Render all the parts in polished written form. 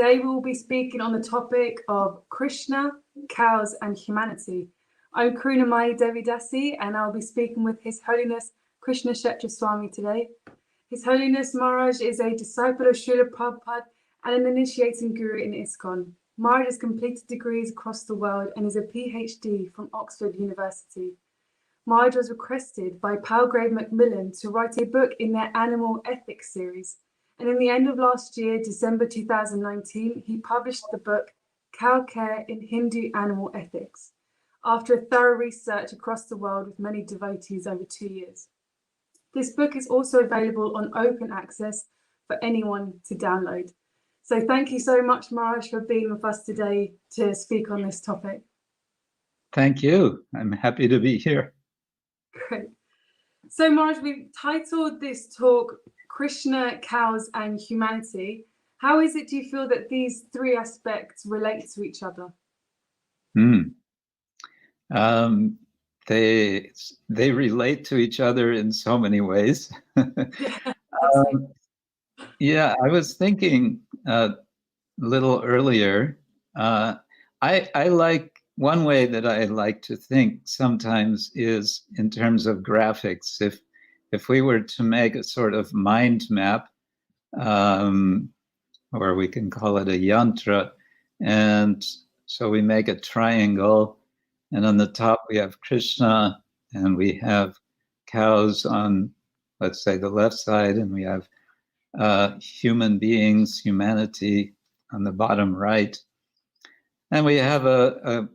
Today we will be speaking on the topic of Krishna, cows and humanity. I'm Krunamai Devi Dasi and I'll be speaking with His Holiness Krishna Kshetra Swami today. His Holiness Maharaj is a disciple of Srila Prabhupada and an initiating guru in ISKCON. Maharaj has completed degrees across the world and is a PhD from Oxford University. Maharaj was requested by Palgrave Macmillan to write a book in their Animal Ethics series. And in the end of last year, December 2019, he published the book Cow Care in Hindu Animal Ethics, after a thorough research across the world with many devotees over 2 years. This book is also available on open access for anyone to download. So thank you so much, Maharaj, for being with us today to speak on this topic. Thank you. I'm happy to be here. Great. So Maharaj, we've titled this talk Krishna, Cows and Humanity. How is it, do you feel, that these three aspects relate to each other? They relate to each other in so many ways. Yeah, I was thinking a little earlier. I like one way that I like to think sometimes is in terms of graphics. If we were to make a sort of mind map, or we can call it a yantra, and so we make a triangle, and on the top we have Krishna, and we have cows on, let's say, the left side, and we have human beings, humanity on the bottom right, and we have a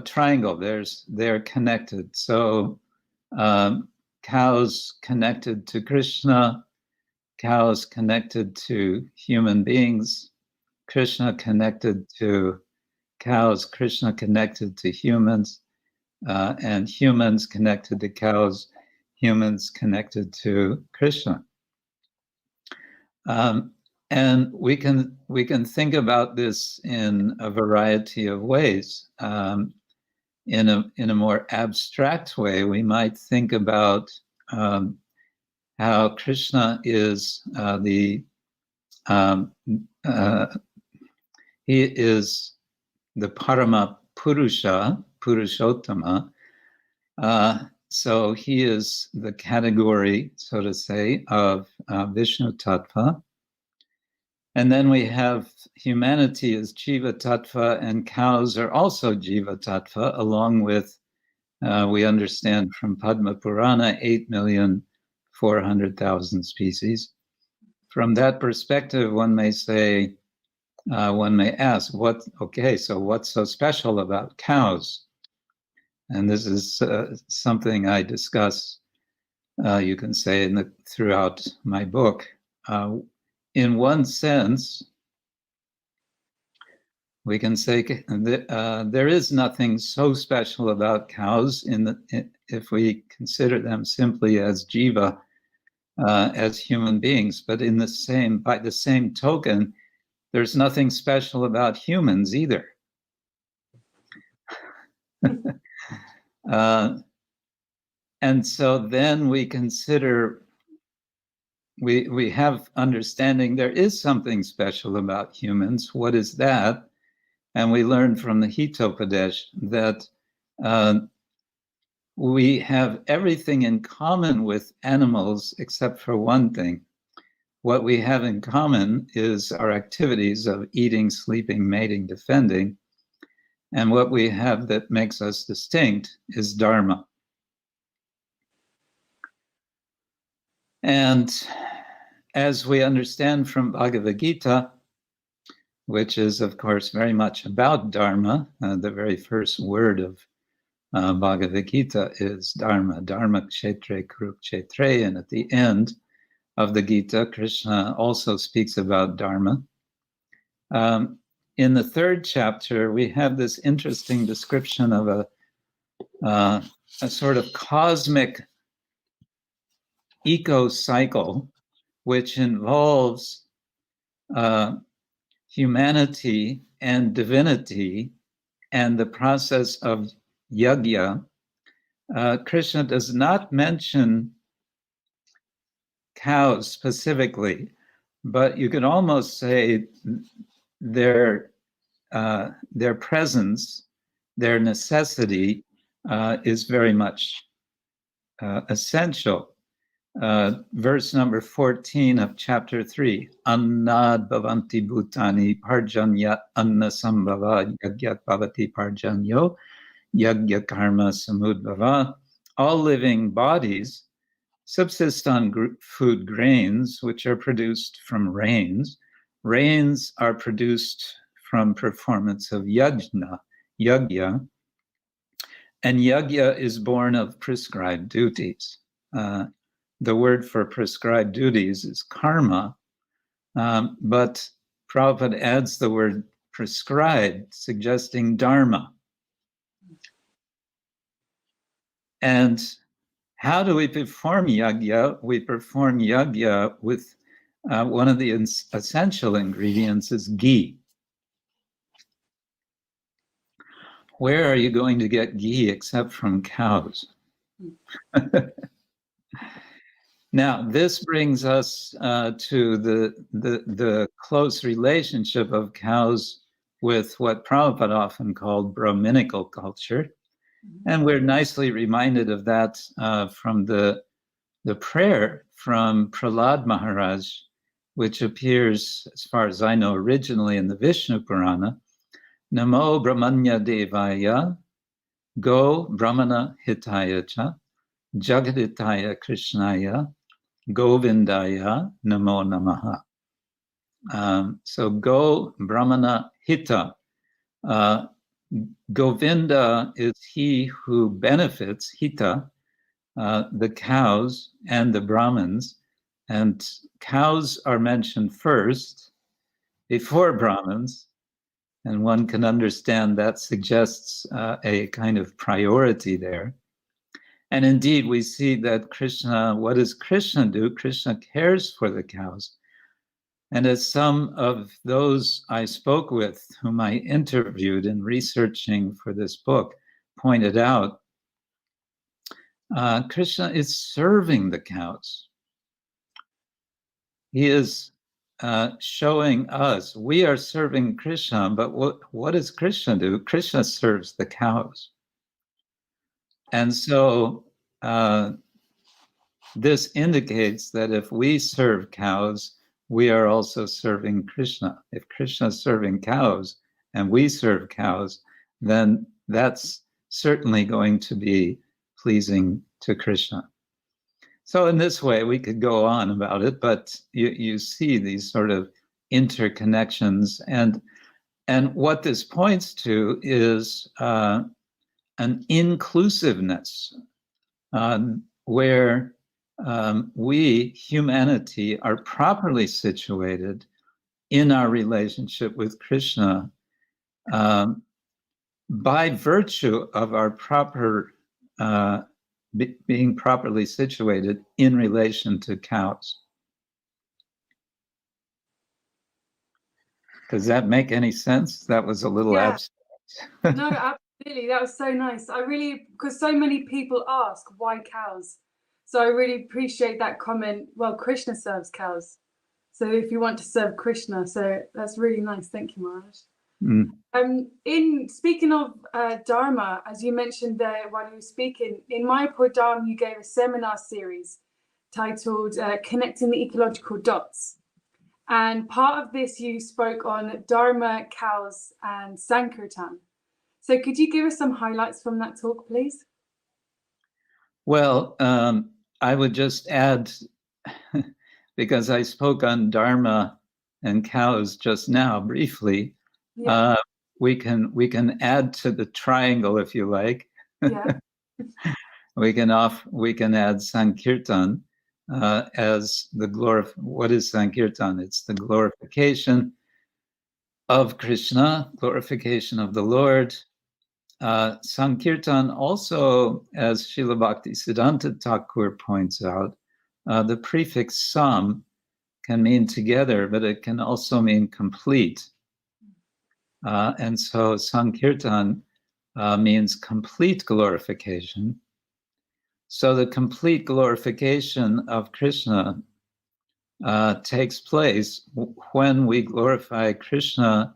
triangle. They're connected. So cows connected to Krishna, cows connected to human beings, Krishna connected to cows, Krishna connected to humans, and humans connected to cows, humans connected to Krishna. And we can think about this in a variety of ways. In a more abstract way, we might think about how Krishna is he is the Parama Purusha, Purushottama. So he is the category, so to say, of Vishnu Tattva. And then we have humanity as Jiva Tattva, and cows are also Jiva Tattva, along with, we understand from Padma Purana, 8,400,000 species. From that perspective, one may say, one may ask, so what's so special about cows? And this is something I discuss, you can say, throughout my book. In one sense, we can say there is nothing so special about cows if we consider them simply as jiva, as human beings. But by the same token, there's nothing special about humans either. And so then we consider, we have understanding there is something special about humans. What is that? And we learn from the Hitopadesh that we have everything in common with animals except for one thing. What we have in common is our activities of eating, sleeping, mating, defending. And what we have that makes us distinct is dharma. And as we understand from Bhagavad Gita, which is, of course, very much about dharma, the very first word of Bhagavad Gita is dharma, dharma kshetre kurukshetre, and at the end of the Gita, Krishna also speaks about dharma. In the third chapter, we have this interesting description of a sort of cosmic eco-cycle, which involves humanity and divinity and the process of yajna. Krishna does not mention cows specifically, but you could almost say their presence, their necessity is very much essential. Verse number 14 of chapter 3, Annad bhavanti bhutani parjanyat anna sambhava yagyat bhavati parjanyo yagya karma samudbhava. All living bodies subsist on food grains, which are produced from rains. Rains are produced from performance of yajna, yagya, and yagya is born of prescribed duties. The word for prescribed duties is karma, but Prabhupada adds the word prescribed, suggesting dharma. And how do we perform yagya? We perform yagya with one of the essential ingredients is ghee. Where are you going to get ghee except from cows? Now, this brings us to the close relationship of cows with what Prabhupada often called Brahminical culture. And we're nicely reminded of that from the prayer from Prahlad Maharaj, which appears, as far as I know, originally in the Vishnu Purana. Namo Brahmanya Devaya, Go Brahmana Hitaya Cha, Jagaditaya Krishnaya, Govindaya Namo Namaha. So Go Brahmana Hita. Govinda is he who benefits, Hita, the cows and the Brahmins. And cows are mentioned first before Brahmins. And one can understand that suggests a kind of priority there. And indeed, we see that Krishna, what does Krishna do? Krishna cares for the cows. And as some of those I spoke with, whom I interviewed in researching for this book, pointed out, Krishna is serving the cows. He is showing us, we are serving Krishna, but what does Krishna do? Krishna serves the cows. And so this indicates that if we serve cows, we are also serving Krishna. If Krishna is serving cows and we serve cows, then that's certainly going to be pleasing to Krishna. So in this way, we could go on about it, but you see these sort of interconnections. And what this points to is an inclusiveness where we, humanity, are properly situated in our relationship with Krishna by virtue of our proper being properly situated in relation to cows. Does that make any sense? That was a little abstract. No, absolutely. That was so nice. Because so many people ask why cows. So I really appreciate that comment. Well, Krishna serves cows. So if you want to serve Krishna, so that's really nice. Thank you, Maharaj. In speaking of Dharma, as you mentioned there while you were speaking, in Mayapur Dharma, you gave a seminar series titled Connecting the Ecological Dots. And part of this, you spoke on Dharma, cows, and Sankirtan. So could you give us some highlights from that talk, please? Well, I would just add, because I spoke on Dharma and cows just now briefly, yeah. We can add to the triangle if you like. Yeah. we can add Sankirtan as the what is Sankirtan? It's the glorification of Krishna, glorification of the Lord. Sankirtan also, as Srila Bhaktisiddhanta Thakur points out, the prefix sam can mean together, but it can also mean complete. And so Sankirtan means complete glorification. So the complete glorification of Krishna takes place when we glorify Krishna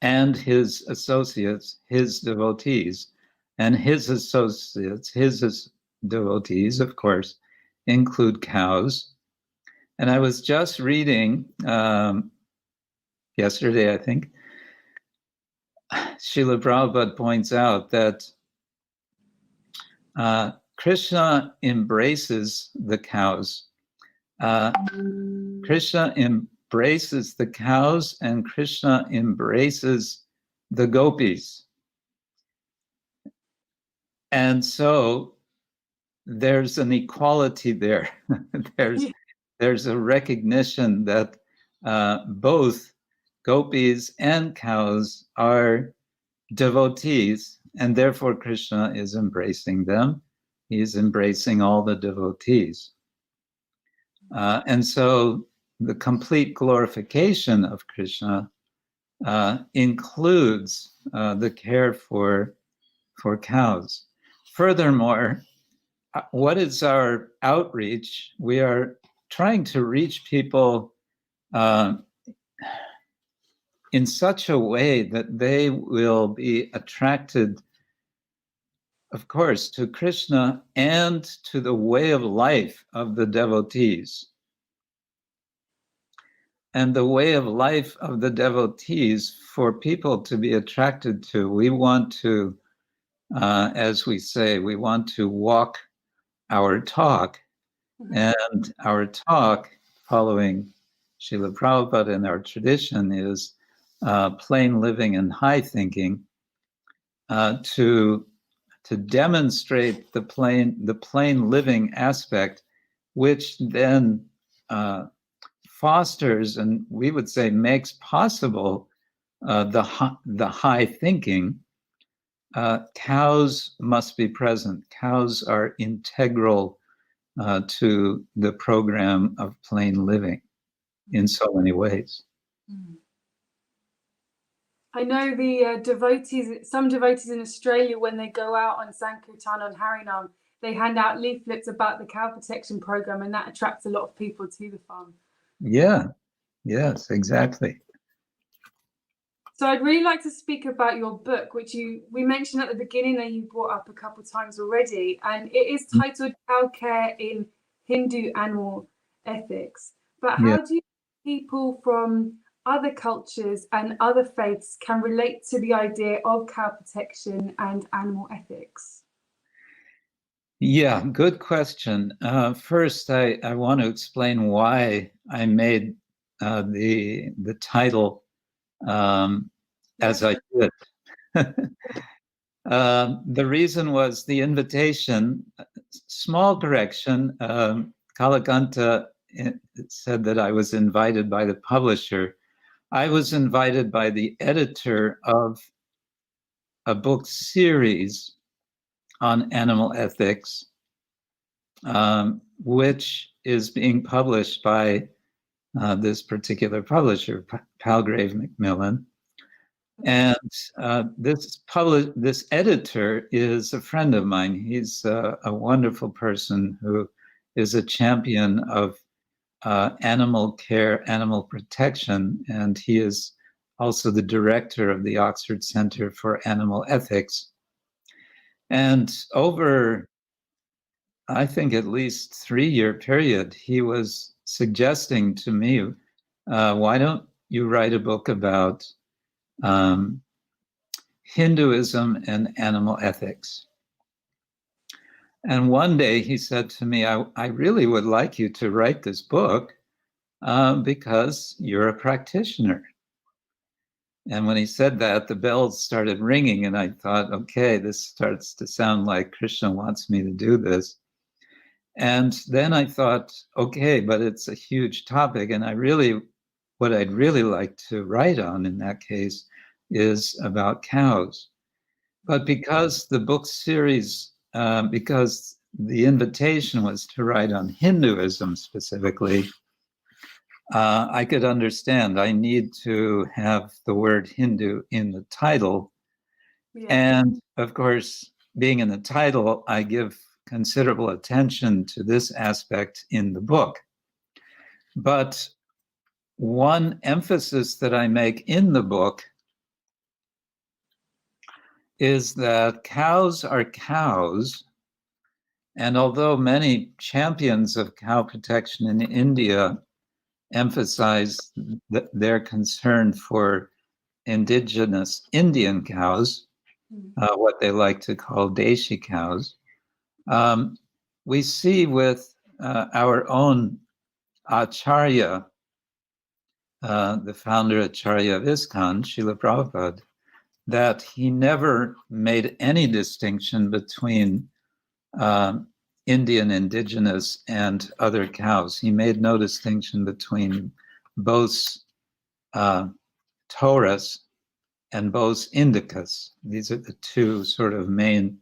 and his associates, his devotees, and his associates, his devotees, of course, include cows. And I was just reading yesterday, I think, Srila Prabhupada points out that Krishna embraces the cows. Krishna embraces the cows, and Krishna embraces the gopis. And so there's an equality there. there's a recognition that both gopis and cows are devotees, and therefore Krishna is embracing them. He's embracing all the devotees. And so the complete glorification of Krishna includes the care for cows. Furthermore, what is our outreach? We are trying to reach people in such a way that they will be attracted, of course, to Krishna and to the way of life of the devotees. And the way of life of the devotees, for people to be attracted to, we want to, as we say, we want to walk our talk. And our talk, following Srila Prabhupada and our tradition, is plain living and high thinking, to demonstrate the plain living aspect, which then fosters, and we would say makes possible, the high thinking. Cows must be present. Cows are integral to the program of plain living in so many ways. I know the devotees, some devotees in Australia, when they go out on Sankirtan, on Harinam, they hand out leaflets about the cow protection program, and that attracts a lot of people to the farm. Yeah, yes, exactly. So I'd really like to speak about your book, which we mentioned at the beginning and you brought up a couple of times already, and it is titled Cow Care in Hindu Animal Ethics. But how do people from other cultures and other faiths can relate to the idea of cow protection and animal ethics? Yeah, good question. First, I want to explain why I made the title as I did. The reason was the invitation. Small correction. Kalakanta said that I was invited by the publisher. I was invited by the editor of a book series on animal ethics, which is being published by this particular publisher, Palgrave Macmillan. And this editor is a friend of mine. He's a wonderful person who is a champion of animal care, animal protection, and he is also the director of the Oxford Center for Animal Ethics. And over, I think, at least 3-year period, he was suggesting to me, why don't you write a book about Hinduism and animal ethics? And one day he said to me, I really would like you to write this book because you're a practitioner. And when he said that, the bells started ringing, and I thought, okay, this starts to sound like Krishna wants me to do this. And then I thought, okay, but it's a huge topic, and what I'd really like to write on in that case is about cows. But because the book series, because the invitation was to write on Hinduism specifically, I could understand I need to have the word Hindu in the title. Yeah. And of course, being in the title, I give considerable attention to this aspect in the book. But one emphasis that I make in the book is that cows are cows. And although many champions of cow protection in India emphasize their concern for indigenous Indian cows, what they like to call Deshi cows, we see with our own Acharya, the founder Acharya of ISKCON, Srila Prabhupada, that he never made any distinction between Indian indigenous and other cows. He made no distinction between Bos taurus and Bos indicus. These are the two sort of main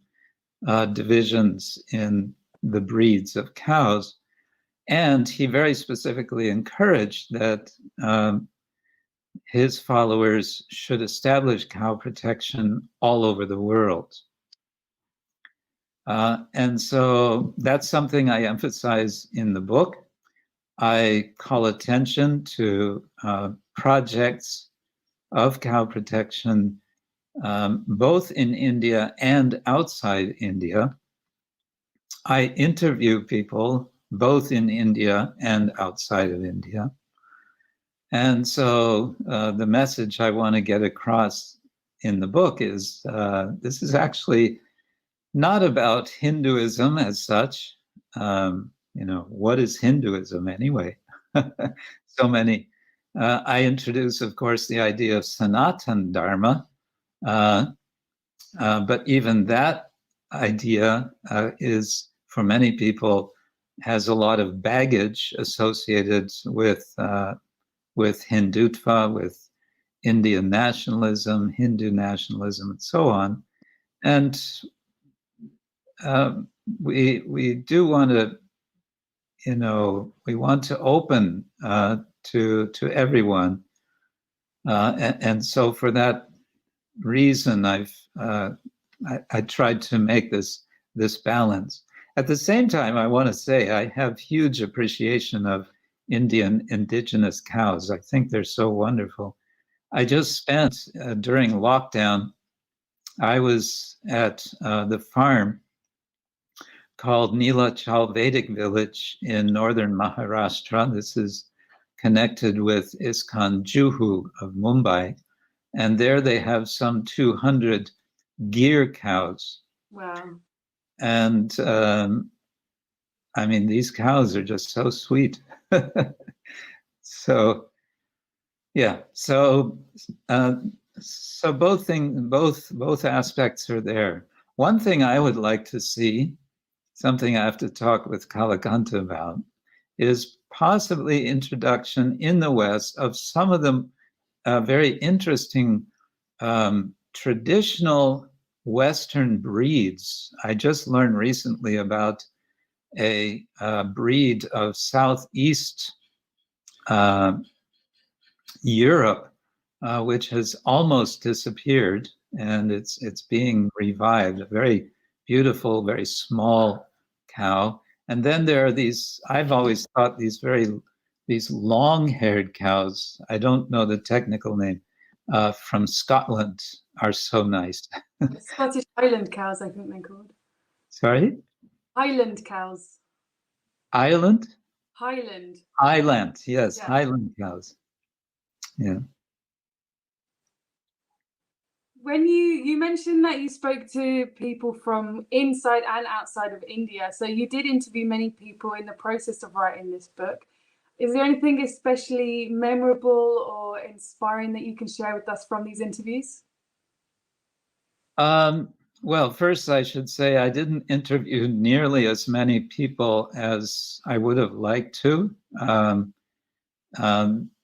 divisions in the breeds of cows. And he very specifically encouraged that his followers should establish cow protection all over the world. And so that's something I emphasize in the book. I call attention to projects of cow protection, both in India and outside India. I interview people both in India and outside of India. And so the message I want to get across in the book is this is actually not about Hinduism as such. What is Hinduism anyway? So many. I introduce, of course, the idea of Sanatan Dharma, but even that idea is, for many people, has a lot of baggage associated with Hindutva, with Indian nationalism, Hindu nationalism, and so on. And we do want to, we want to open to everyone, and so for that reason, I tried to make this balance. At the same time, I want to say I have huge appreciation of Indian indigenous cows. I think they're so wonderful. I just spent during lockdown, I was at the farm called Neelachal Vedic Village in northern Maharashtra. This is connected with ISKCON Juhu of Mumbai. And there they have some 200 gyr cows. Wow. And I mean, these cows are just so sweet. So, yeah. So both aspects are there. One thing I would like to see, something I have to talk with Kalakanta about, is possibly introduction in the West of some of the very interesting traditional Western breeds. I just learned recently about a breed of Southeast Europe, which has almost disappeared, and it's being revived. A very beautiful, very small cow. And then there are these, I've always thought these long-haired cows, I don't know the technical name, from Scotland are so nice. Scottish Highland cows, I think they're called. Sorry? Highland cows. Ireland? Highland. Highland, yes, Yeah. Highland cows. Yeah. When you mentioned that you spoke to people from inside and outside of India, so you did interview many people in the process of writing this book. Is there anything especially memorable or inspiring that you can share with us from these interviews? Well, first I should say I didn't interview nearly as many people as I would have liked to.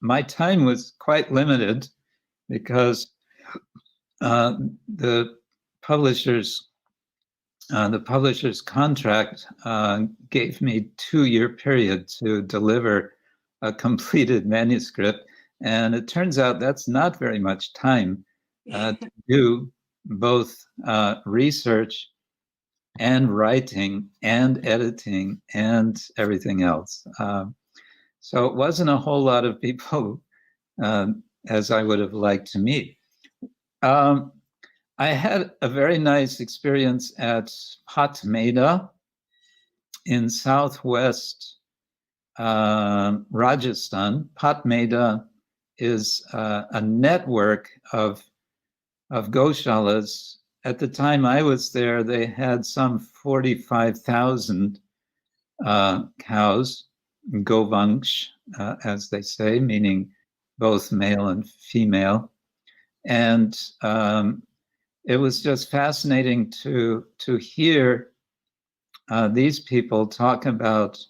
My time was quite limited because the publisher's contract gave me a 2-year period to deliver a completed manuscript, and it turns out that's not very much time to do both research and writing and editing and everything else. So it wasn't a whole lot of people as I would have liked to meet. I had a very nice experience at Patmeda in southwest Rajasthan. Patmeda is a network of goshalas. At the time I was there, they had some 45,000 cows, govansh, as they say, meaning both male and female. And it was just fascinating to hear these people talk about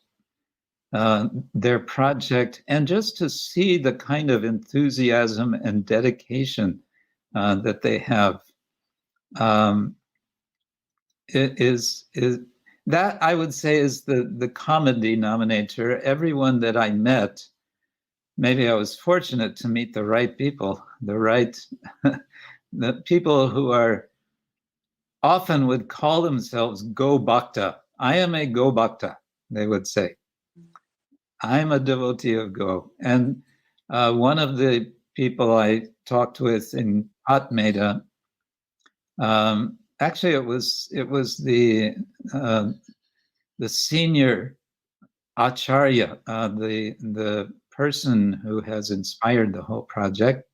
their project, and just to see the kind of enthusiasm and dedication that they have. It is that, I would say, is the common denominator. Everyone that I met, maybe I was fortunate to meet the right people, the people who are often would call themselves Go Bhakta. I am a Go Bhakta, they would say. I'm a devotee of Go. And one of the people I talked with in Patmeda, actually it was the senior acharya, the person who has inspired the whole project.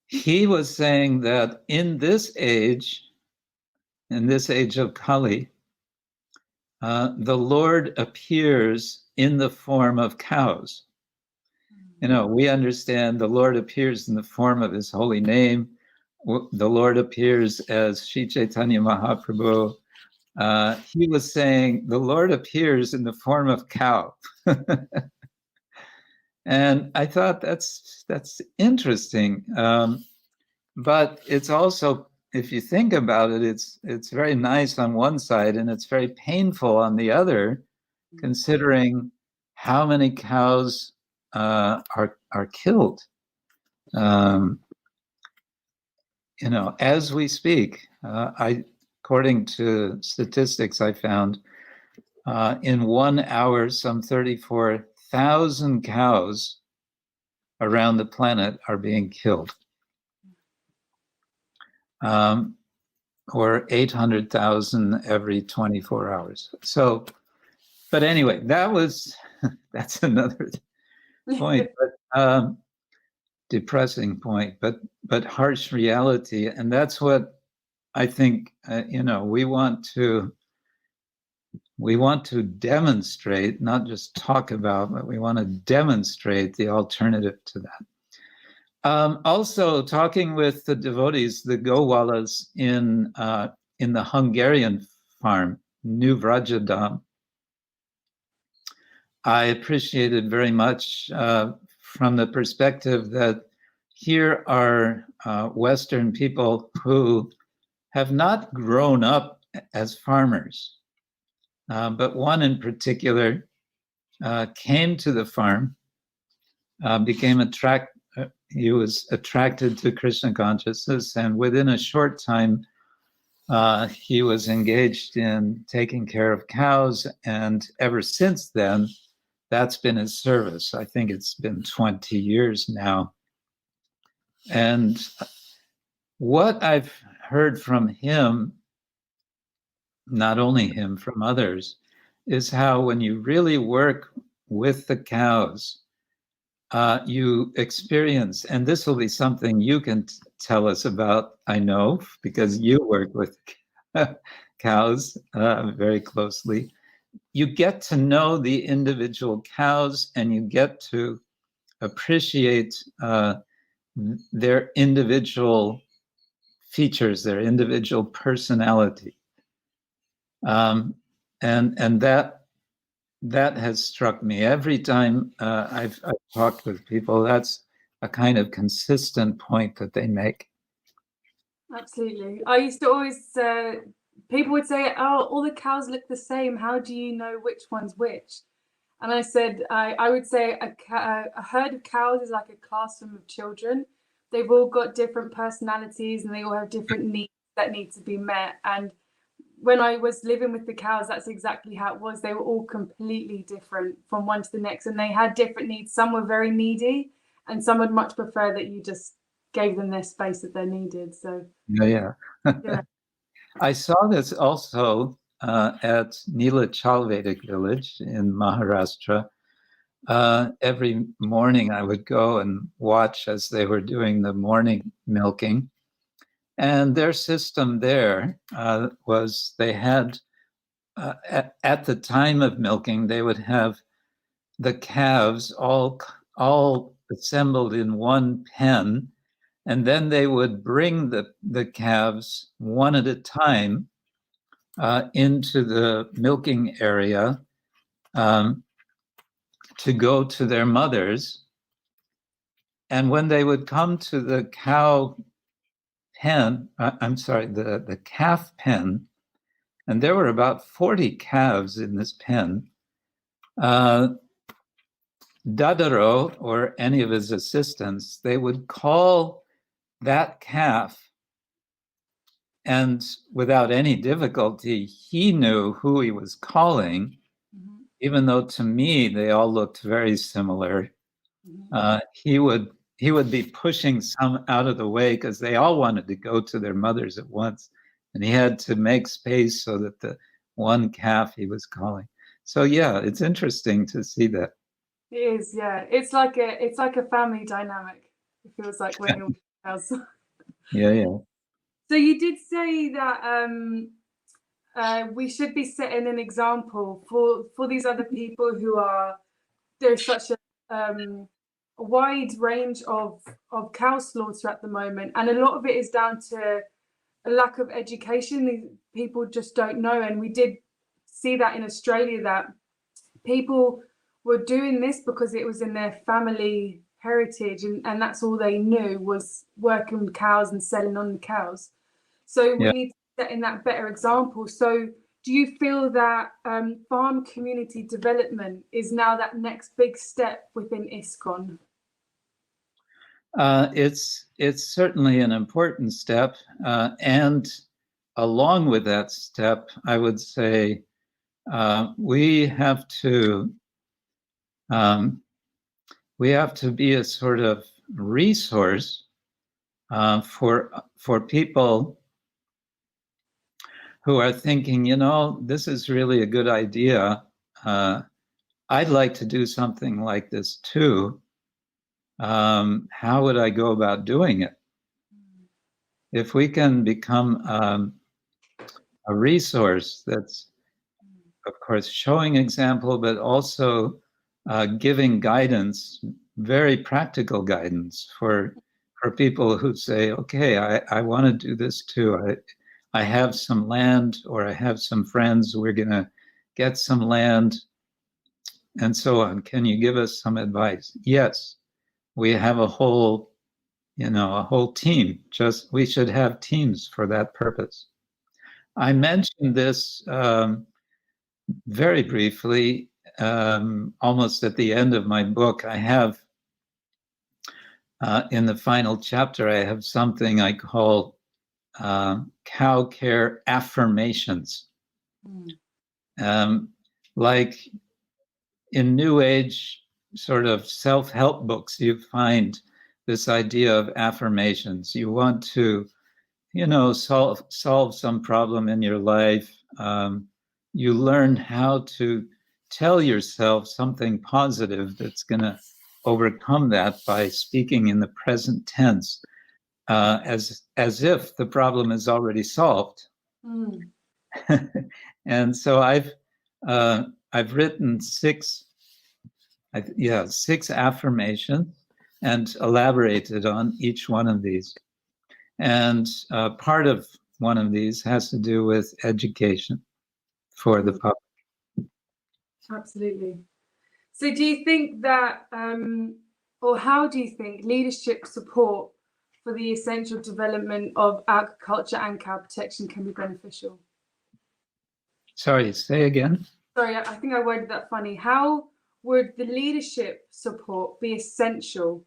He was saying that in this age of Kali, the Lord appears in the form of cows. You know, we understand the Lord appears in the form of his holy name. The Lord appears as Sri Chaitanya Mahaprabhu. He was saying the Lord appears in the form of cow. And I thought that's interesting. But it's also, if you think about it, it's very nice on one side and it's very painful on the other, considering how many cows are killed. You know, as we speak, according to statistics I found, in 1 hour, some 34,000 cows around the planet are being killed. Or 800,000 every 24 hours. So, but anyway, that's another point, but depressing point, but harsh reality. And that's what I think, you know, we want to demonstrate, not just talk about, but we want to demonstrate the alternative to that. Also, talking with the devotees, the Gowalas in the Hungarian farm, New Vrajadam, I appreciated very much from the perspective that here are Western people who have not grown up as farmers, but one in particular came to the farm, he was attracted to Krishna consciousness, and within a short time, he was engaged in taking care of cows, and ever since then, that's been his service. I think it's been 20 years now. And what I've heard from him, not only him, from others, is how when you really work with the cows, you experience, and this will be something you can tell us about, I know, because you work with cows very closely. You get to know the individual cows, and you get to appreciate their individual features, their individual personality. And that has struck me every time I've talked with people. That's a kind of consistent point that they make. Absolutely. I used to always, people would say, oh, all the cows look the same. How do you know which one's which? And I said, I would say a herd of cows is like a classroom of children. They've all got different personalities and they all have different needs that need to be met. And when I was living with the cows, that's exactly how it was. They were all completely different from one to the next, and they had different needs. Some were very needy, and some would much prefer that you just gave them their space that they needed. So Yeah. yeah. I saw this also at Neela Chalvedic village in Maharashtra. Every morning I would go and watch as they were doing the morning milking. And their system there was they had, at the time of milking, they would have the calves all assembled in one pen, and then they would bring the calves one at a time into the milking area to go to their mothers. And when they would come to the cow pen, I'm sorry, the calf pen, and there were about 40 calves in this pen, Dadaro or any of his assistants, they would call that calf, and without any difficulty, he knew who he was calling, even though to me they all looked very similar. He would be pushing some out of the way because they all wanted to go to their mothers at once, and he had to make space so that the one calf he was calling. So yeah, it's interesting to see that. It is, yeah. It's like a family dynamic. It feels like when you're with cows. Yeah. So you did say that we should be setting an example for these other people who are, there's such a wide range of cow slaughter at the moment, and a lot of it is down to a lack of education. These people just don't know, and we did see that in Australia, that people were doing this because it was in their family heritage, and that's all they knew was working with cows and selling on the cows. So we need to set in that better example. So do you feel that farm community development is now that next big step within ISKCON? It's certainly an important step, and along with that step, I would say we have to be a sort of resource for people who are thinking, this is really a good idea. I'd like to do something like this too. How would I go about doing it? If we can become a resource that's, of course, showing example, but also giving guidance, very practical guidance for people who say, okay, I want to do this too. I have some land, or I have some friends, we're going to get some land, and so on. Can you give us some advice? Yes, we have a whole team. We should have teams for that purpose. I mentioned this very briefly, almost at the end of my book. I have, in the final chapter, I have something I call cow care affirmations. Like in New Age sort of self-help books, you find this idea of affirmations. You want to, solve some problem in your life. You learn how to tell yourself something positive that's going to overcome that by speaking in the present tense, as if the problem is already solved. And so I've written six affirmations and elaborated on each one of these. And part of one of these has to do with education for the public. Absolutely. So do you think that, or how do you think leadership support for the essential development of agriculture and cow protection can be beneficial? Sorry, say again. Sorry, I think I worded that funny. How would the leadership support be essential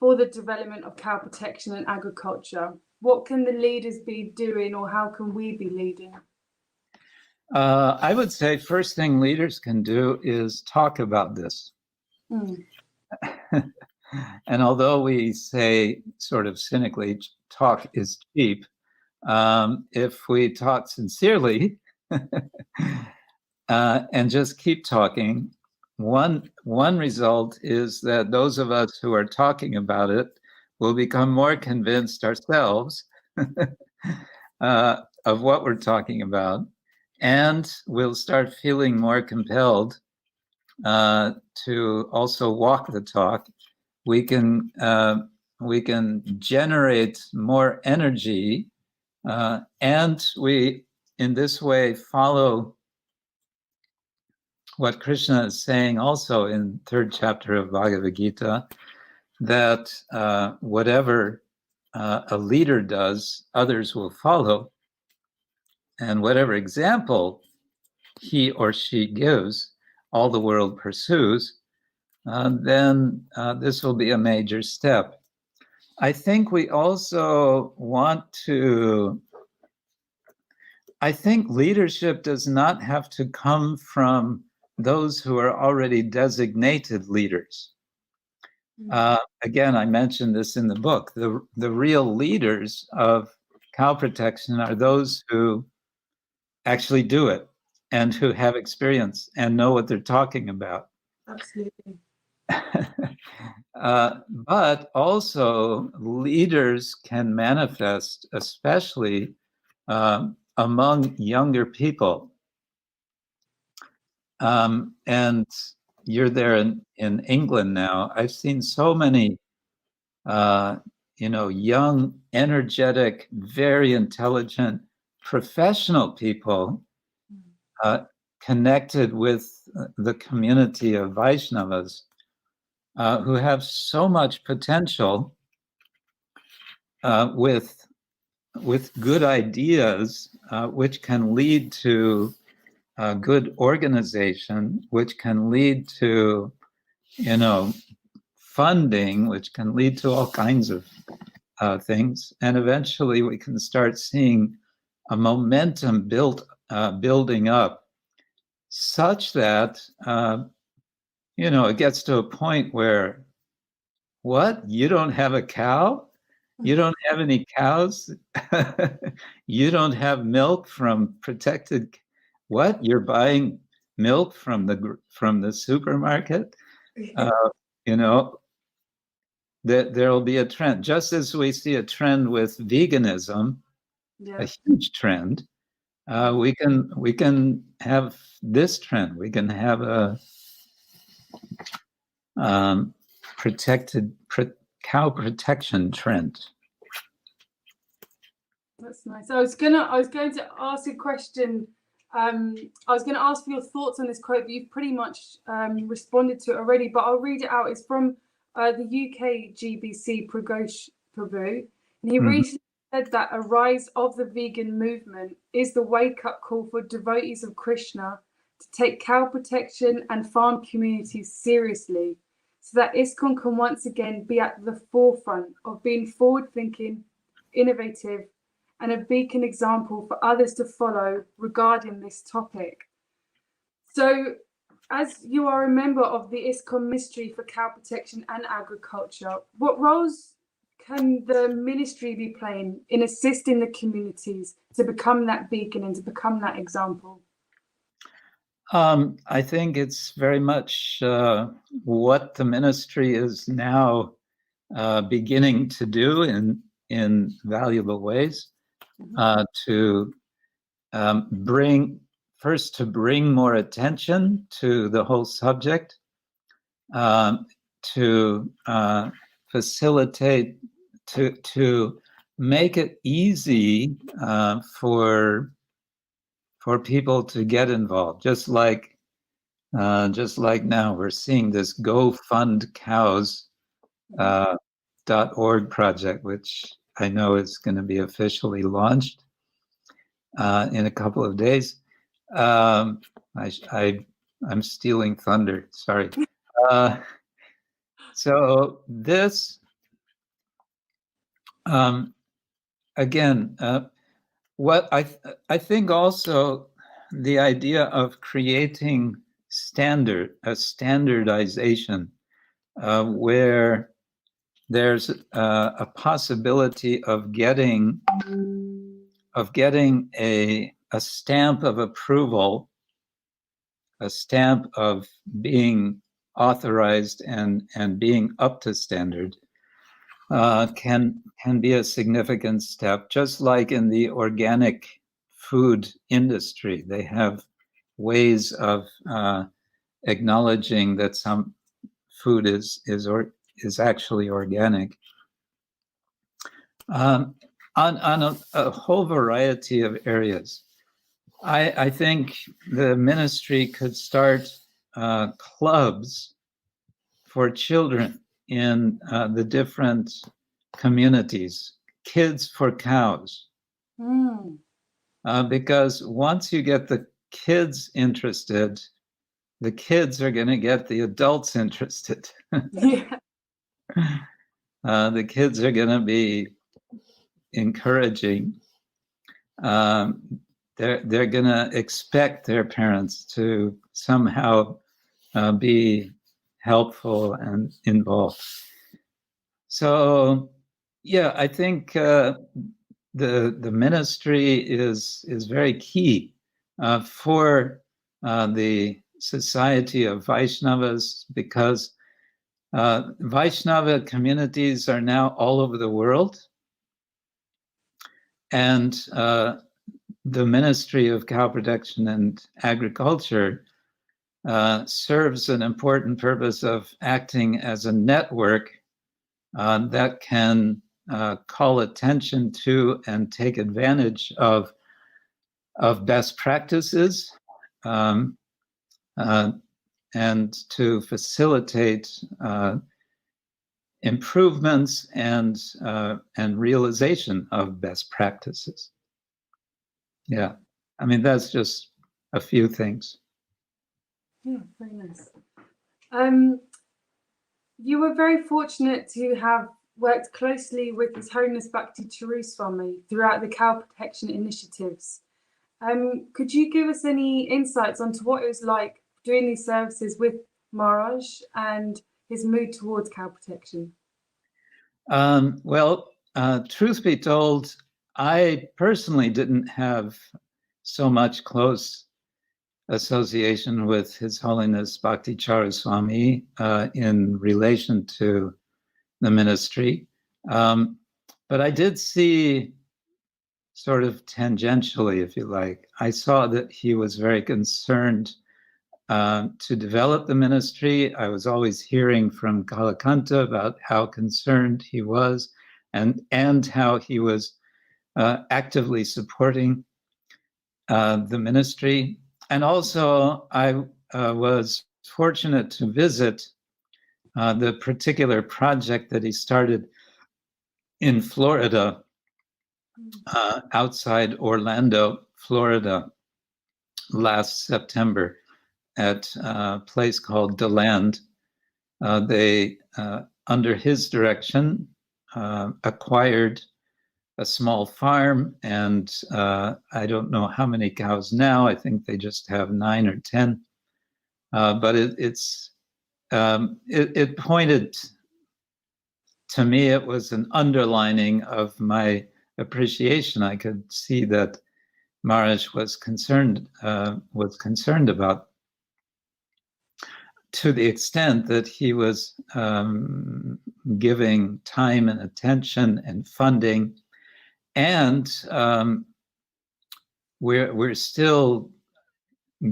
for the development of cow protection and agriculture? What can the leaders be doing, or how can we be leading? I would say first thing leaders can do is talk about this. Mm. And although we say sort of cynically, talk is cheap, if we talk sincerely and just keep talking, one result is that those of us who are talking about it will become more convinced ourselves of what we're talking about, and we'll start feeling more compelled to also walk the talk. We can generate more energy, and we, in this way, follow what Krishna is saying also in third chapter of Bhagavad Gita, that whatever a leader does, others will follow, and whatever example he or she gives, all the world pursues. Then this will be a major step. I think we also want to, I think leadership does not have to come from those who are already designated leaders. Again, I mentioned this in the book. The real leaders of cow protection are those who actually do it and who have experience and know what they're talking about. Absolutely. But also leaders can manifest, especially among younger people. And you're there in England now. I've seen so many, young, energetic, very intelligent, professional people connected with the community of Vaishnavas who have so much potential with good ideas, which can lead to good organization, which can lead to, funding, which can lead to all kinds of things, and eventually we can start seeing a momentum building up, such that it gets to a point where, what? You don't have a cow? You don't have any cows? You don't have milk from protected? What? You're buying milk from the supermarket? There'll be a trend, just as we see a trend with veganism, a huge trend. We can have this trend. We can have a cow protection trend. That's nice. I was going to ask a question. I was going to ask for your thoughts on this quote, but you've pretty much responded to it already. But I'll read it out. It's from the UK GBC Pragosh Prabhu, and he recently said that a rise of the vegan movement is the wake-up call for devotees of Krishna to take cow protection and farm communities seriously, so that ISKCON can once again be at the forefront of being forward-thinking, innovative, and a beacon example for others to follow regarding this topic. So, as you are a member of the ISKCON Ministry for Cow Protection and Agriculture, what roles can the ministry be playing in assisting the communities to become that beacon and to become that example? I think it's very much what the ministry is now beginning to do in valuable ways, to bring more attention to the whole subject, to facilitate, to make it easy for people to get involved. Just like now, we're seeing this GoFundCows.org project, which I know is going to be officially launched in a couple of days. I'm stealing thunder. Sorry. So this, again, what I think also the idea of creating a standardization where there's a possibility of getting a stamp of approval, a stamp of being authorized and being up to standard, can be a significant step. Just like in the organic food industry, they have ways of acknowledging that some food is actually organic. On a whole variety of areas, I think the ministry could start clubs for children in the different communities, Kids for Cows. Because once you get the kids interested, the kids are going to get the adults interested. Yeah. The kids are going to be encouraging. They're going to expect their parents to somehow be helpful and involved. So, yeah, I think the ministry is very key for the society of Vaishnavas, because Vaishnava communities are now all over the world, and the Ministry of Cow Protection and Agriculture serves an important purpose of acting as a network that can call attention to and take advantage of best practices, and to facilitate improvements and realization of best practices. Yeah, I mean, that's just a few things. Yeah, very nice. You were very fortunate to have worked closely with His Holiness Bhakti Charu Swami throughout the cow protection initiatives. Could you give us any insights onto what it was like doing these services with Maharaj and his mood towards cow protection? Well, truth be told, I personally didn't have so much close association with His Holiness Bhakti Charu Swami in relation to the ministry. But I did see, sort of tangentially, if you like, I saw that he was very concerned to develop the ministry. I was always hearing from Kalakanta about how concerned he was and how he was actively supporting the ministry. And also, I was fortunate to visit the particular project that he started in Florida, outside Orlando, Florida, last September, at a place called DeLand. They, under his direction, acquired a small farm, and I don't know how many cows now. I think they just have 9 or 10. But it pointed to me, it was an underlining of my appreciation. I could see that Maharaj was concerned about, to the extent that he was giving time and attention and funding. And we're still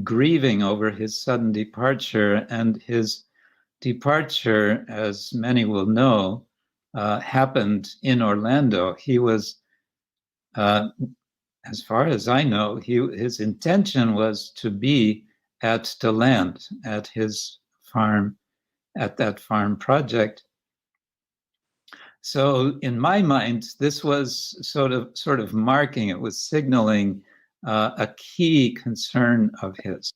grieving over his sudden departure, and his departure, as many will know, happened in Orlando. He was, as far as I know, his intention was to be at DeLand, at his farm, at that farm project. So in my mind, this was sort of marking, it was signaling a key concern of his.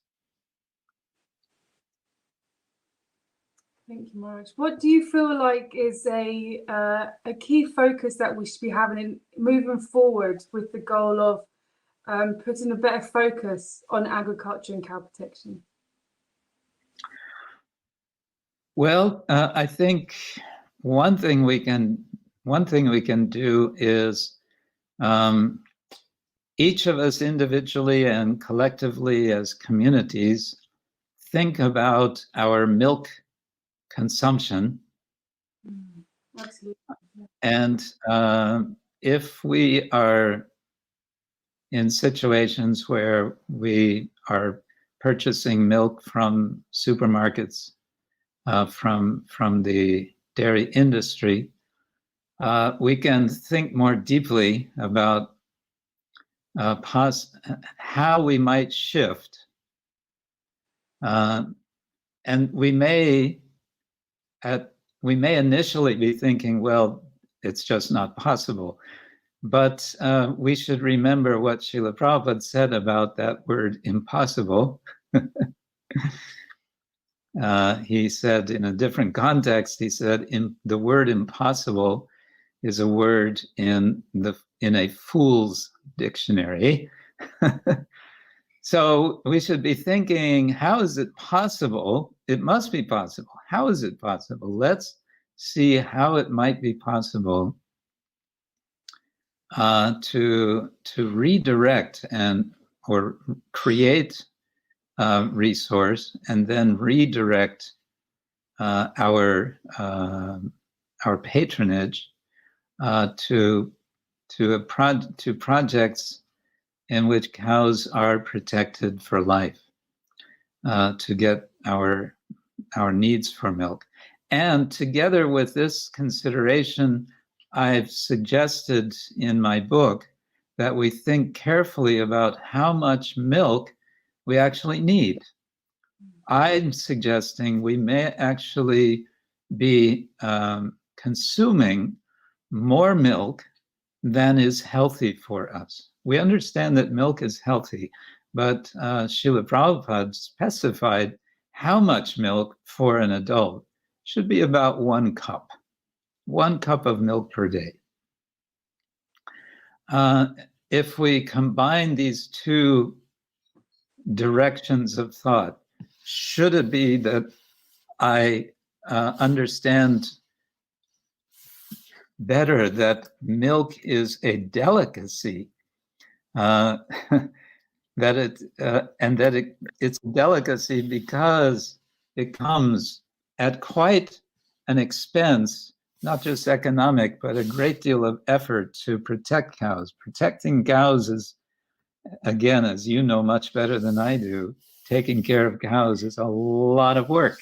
Thank you, Maharaj. What do you feel like is a key focus that we should be having in moving forward with the goal of putting a better focus on agriculture and cow protection? Well, I think one thing we can do is each of us individually and collectively as communities think about our milk consumption. Absolutely. And if we are in situations where we are purchasing milk from supermarkets, from the dairy industry, we can think more deeply about how we might shift. And we may initially be thinking, well, it's just not possible. But we should remember what Srila Prabhupada said about that word impossible. He said in a different context, he said, the word impossible is a word in a fool's dictionary. So we should be thinking, how is it possible? It must be possible. How is it possible? Let's see how it might be possible to redirect or create a resource and then redirect our patronage to projects in which cows are protected for life, to get our needs for milk. And together with this consideration, I've suggested in my book that we think carefully about how much milk we actually need. I'm suggesting we may actually be consuming more milk than is healthy for us. We understand that milk is healthy, but Srila Prabhupada specified how much milk for an adult should be about 1 cup of milk per day. If we combine these two directions of thought, should it be that I understand better that milk is a delicacy, it's a delicacy because it comes at quite an expense, not just economic, but a great deal of effort to protect cows. Protecting cows is, again, as you know much better than I do, taking care of cows is a lot of work.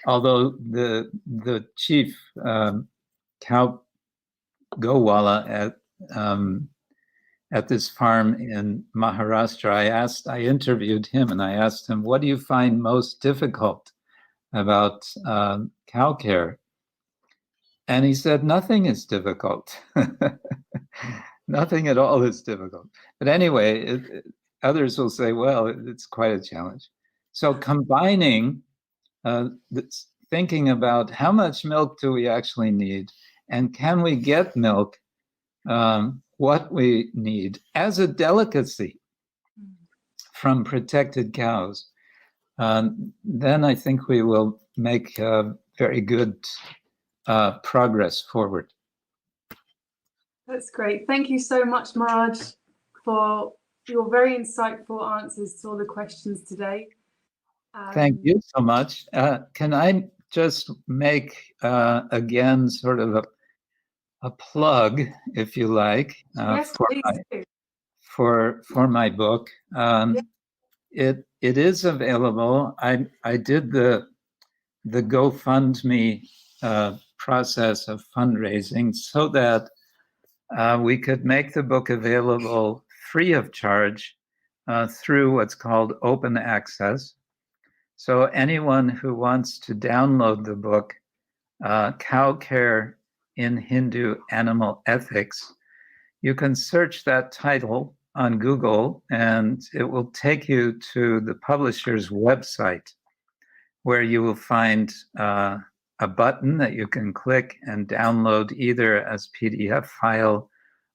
Although the chief cow gowala at this farm in Maharashtra, I interviewed him and I asked him, what do you find most difficult about cow care? And he said, nothing is difficult. Nothing at all is difficult. But anyway, others will say, well, it's quite a challenge. So combining thinking about how much milk do we actually need, and can we get milk, what we need as a delicacy from protected cows, then I think we will make very good progress forward. That's great. Thank you so much, Maharaj, for your very insightful answers to all the questions today. Thank you so much. Can I just make again sort of a plug, if you like, yes, for my book? It is available. I did the GoFundMe process of fundraising so that we could make the book available free of charge through what's called open access. So anyone who wants to download the book, Cow Care in Hindu Animal Ethics, you can search that title on Google and it will take you to the publisher's website, where you will find a button that you can click and download either as PDF file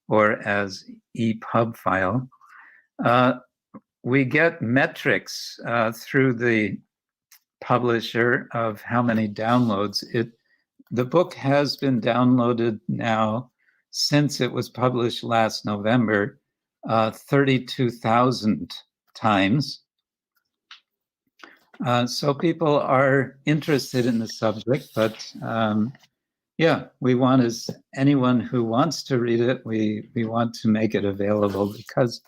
or as EPUB file. We get metrics through the publisher of how many downloads. The book has been downloaded now since it was published last November, 32,000 times. So people are interested in the subject, but yeah, we want anyone who wants to read it, we want to make it available, because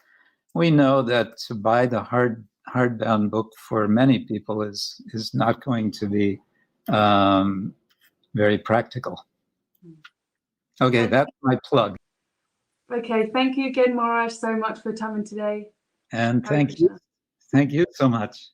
we know that to buy the hardbound book for many people is not going to be very practical. Okay, that's my plug. Okay, thank you again, Maharaj, so much for coming today. And thank you so much.